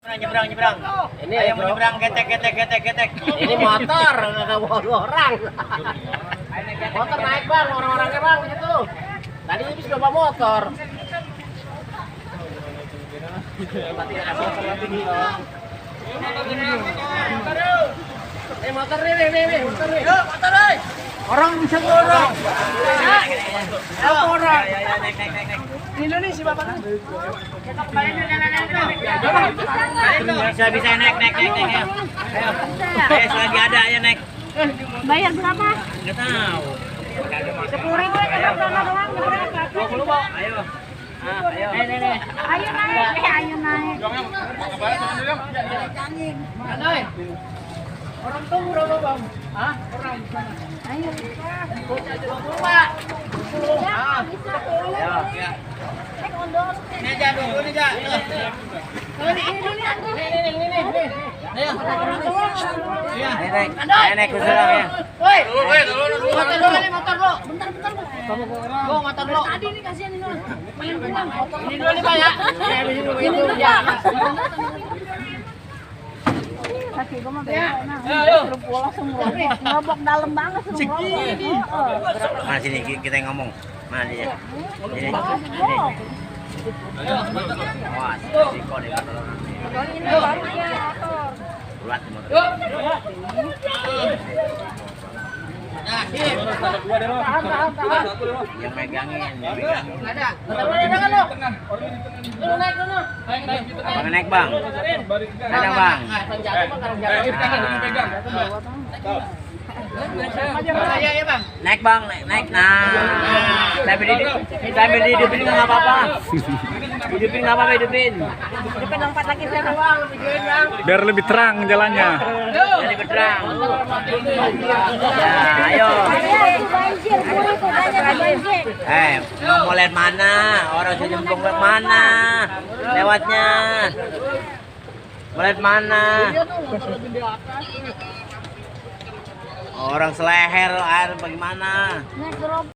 Nyebrang. Ini Ayo bro. menyeberang, getek. Ini motor, nggak bawa dua orang. Motor naik bang, orang-orangnya bang di situ. Tadi habis bawa motor. Motor nih, motor nih. Motor nih. Orang bisa dorong. Orang. Naik. Ini nih si bapaknya. Bisa naik. Ayo. Selagi ada ya naik. Bayar berapa? Nggak tahu. 10.000 ya, doang. 20 Bo. Ayo. Ayo. Ayo naik. Orang tuh berapa bang? Hah? Orang di sana. Ayo. Pak. Ayo. Naik ondol. Ini aja dulu, ini aja. Ini. Ayo. Iya. Naik ke serang ya. Woi. Motor lo. Bentar, Go motor lo. Tadi nih kasihan ini. Pengen pulang. Ini dulu nih Pak ya. Ini dulu ya. Kaki gua mah beda. Suruh pulang semua. Ngerobok dalam banget suruh ngerobok. Mana sini kita yang ngomong. Mana dia? Ini. Wah, si kode Ini barunya motor. bulat motor. Yang megangin. Ada. Motor lo. Lu naik dulu. Bang naik bang. Ada bang. Saya ya bang. Naik bang, naik. Nah, sambil dihidupin nggak apa-apa. Hidupin nggak apa-apa, hidupin. Hidupin lompat lagi sana. Biar lebih terang jalannya. Jadi berderang. Ya, ayo. Banjir, banjir. Mau lihat mana? Orang sini nyemplung lihat mana? Lewatnya. Mau lihat mana? Orang seleher air bagaimana? Naik gerobak.